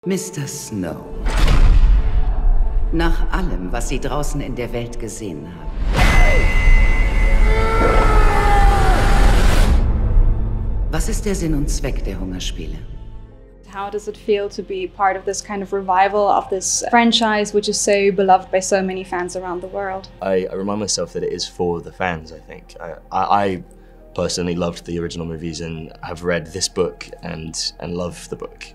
Mr. Snow, nach allem, was Sie draußen in der Welt gesehen haben, was ist der Sinn und Zweck der Hungerspiele? How does it feel to be part of this kind of revival of this franchise, which is so beloved by so many fans around the world? I remind myself that it is for the fans, I think. I personally loved the original movies and have read this book and love the book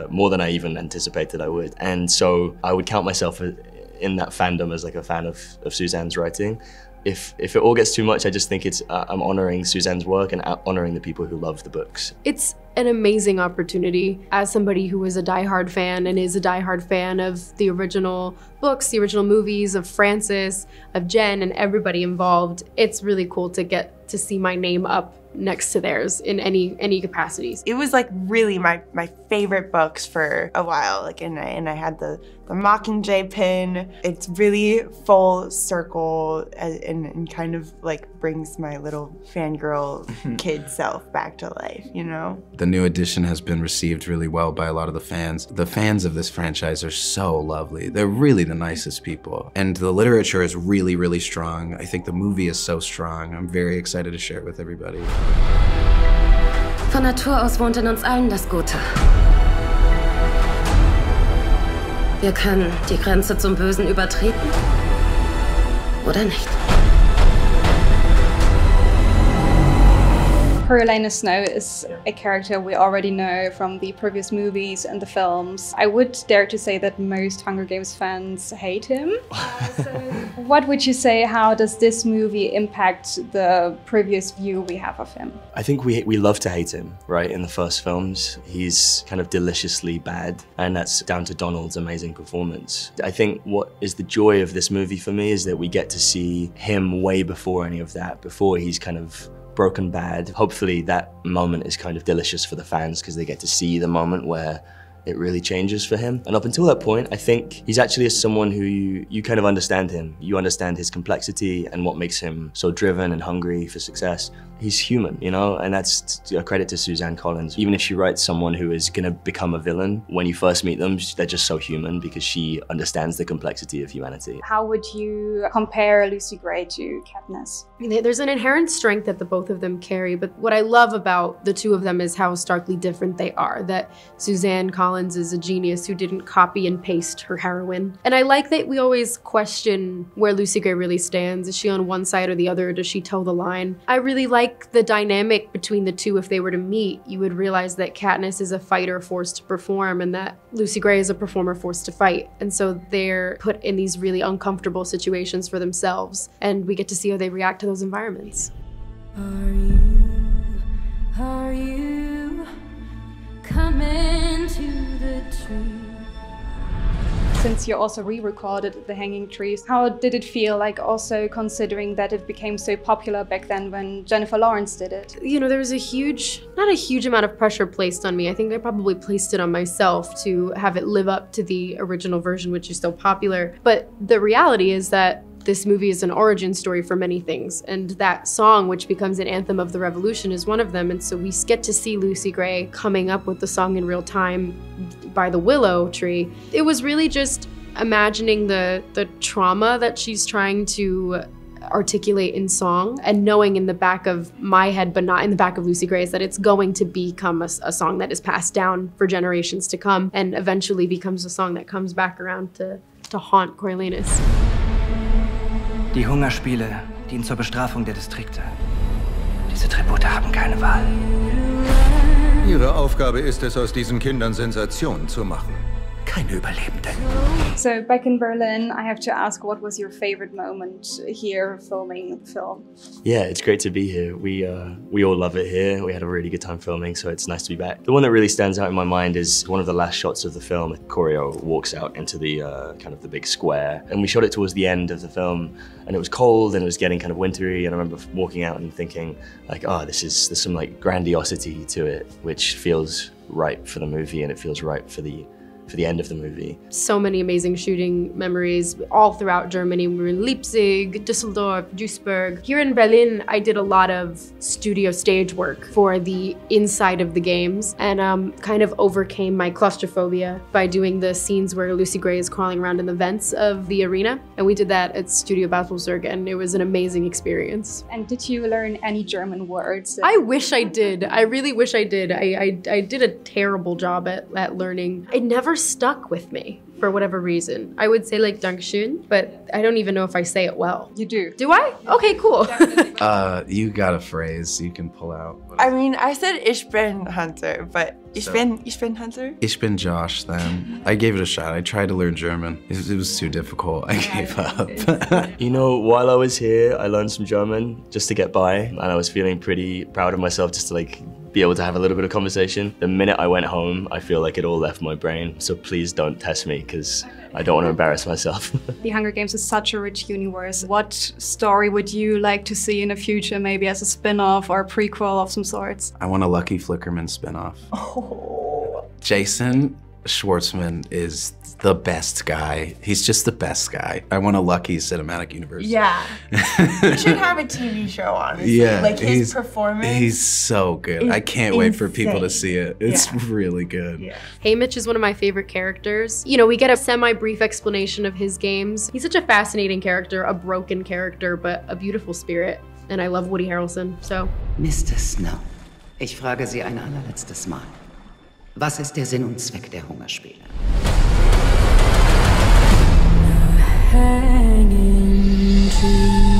more than I even anticipated I would. And so I would count myself in that fandom as like a fan of Suzanne's writing. If it all gets too much, I just think I'm honoring Suzanne's work and honoring the people who love the books. It's an amazing opportunity. As somebody who is a diehard fan and is a diehard fan of the original books, the original movies, of Frances, of Jen, and everybody involved, it's really cool to get to see my name up next to theirs in any capacities. It was like really my favorite books for a while. Like, and I had the Mockingjay pin. It's really full circle and kind of like brings my little fangirl kid self back to life, you know? The new edition has been received really well by a lot of the fans. The fans of this franchise are so lovely. They're really the nicest people. And the literature is really, really strong. I think the movie is so strong. I'm very excited to share it with everybody. Von Natur aus wohnt in uns allen das Gute. Wir können die Grenze zum Bösen übertreten oder nicht. Helena Snow is a character we already know from the previous movies and the films. I would dare to say that most Hunger Games fans hate him. So what would you say, how does this movie impact the previous view we have of him? I think we love to hate him, right? In the first films, he's kind of deliciously bad, and that's down to Donald's amazing performance. I think what is the joy of this movie for me is that we get to see him way before any of that, before he's kind of broken bad. Hopefully that moment is kind of delicious for the fans because they get to see the moment where it really changes for him. And up until that point, I think he's actually someone who you kind of understand him. You understand his complexity and what makes him so driven and hungry for success. He's human, you know, and that's a credit to Suzanne Collins. Even if she writes someone who is gonna become a villain, when you first meet them, they're just so human because she understands the complexity of humanity. How would you compare Lucy Gray to Katniss? There's an inherent strength that the both of them carry, but what I love about the two of them is how starkly different they are. That Suzanne Collins is a genius who didn't copy and paste her heroine. And I like that we always question where Lucy Gray really stands. Is she on one side or the other? Does she toe the line? I really like the dynamic between the two. If they were to meet, you would realize that Katniss is a fighter forced to perform and that Lucy Gray is a performer forced to fight. And so they're put in these really uncomfortable situations for themselves, and we get to see how they react to those environments. Are you coming to the tree? Since you also re-recorded The Hanging Trees, how did it feel, like also considering that it became so popular back then when Jennifer Lawrence did it? You know, there was not a huge amount of pressure placed on me. I think I probably placed it on myself to have it live up to the original version, which is so popular. But the reality is that this movie is an origin story for many things, and that song, which becomes an anthem of the revolution, is one of them. And so we get to see Lucy Gray coming up with the song in real time by the willow tree. It was really just imagining the trauma that she's trying to articulate in song, and knowing in the back of my head, but not in the back of Lucy Gray's, that it's going to become a song that is passed down for generations to come, and eventually becomes a song that comes back around to haunt Coriolanus. Die Hungerspiele dienen zur Bestrafung der Distrikte. Diese Tribute haben keine Wahl. Ihre Aufgabe ist es, aus diesen Kindern Sensationen zu machen. Keine Überlebenden. So back in Berlin, I have to ask, what was your favorite moment here filming the film? Yeah, it's great to be here. We all love it here. We had a really good time filming, so it's nice to be back. The one that really stands out in my mind is one of the last shots of the film. Corio walks out into the kind of the big square, and we shot it towards the end of the film, and it was cold and it was getting kind of wintry, and I remember walking out and thinking like, oh, there's some like grandiosity to it, which feels right for the movie, and it feels right for the for the end of the movie. So many amazing shooting memories all throughout Germany. We were in Leipzig, Düsseldorf, Duisburg. Here in Berlin, I did a lot of studio stage work for the inside of the games and kind of overcame my claustrophobia by doing the scenes where Lucy Gray is crawling around in the vents of the arena. And we did that at Studio Basel-Zurg, and it was an amazing experience. And did you learn any German words? I wish I did. I really wish I did. I did a terrible job at learning. It never stuck with me for whatever reason. I would say like Dankeschön, but I don't even know if I say it well. You do. Do I? Okay, cool. You got a phrase you can pull out. I mean, I said ich bin Hunter, but ich bin Hunter? Ich bin Josh then. I gave it a shot. I tried to learn German. It was too difficult. I gave up. You know, while I was here, I learned some German just to get by, and I was feeling pretty proud of myself just to like be able to have a little bit of conversation. The minute I went home, I feel like it all left my brain. So please don't test me, because I don't want to embarrass myself. The Hunger Games is such a rich universe. What story would you like to see in the future, maybe as a spin-off or a prequel of some sorts? I want a Lucky Flickerman spin-off. Oh. Jason Schwartzman is the best guy. He's just the best guy. I want a Lucky cinematic universe. Yeah. You should have a TV show, honestly. Yeah, like his performance. He's so good. I can't wait for people to see it. It's really good. Yeah. Haymitch is one of my favorite characters. You know, we get a semi-brief explanation of his games. He's such a fascinating character, a broken character, but a beautiful spirit. And I love Woody Harrelson, so. Mr. Snow, ich frage Sie ein allerletztes Mal. Was ist der Sinn und Zweck der Hungerspiele? Hanging tree.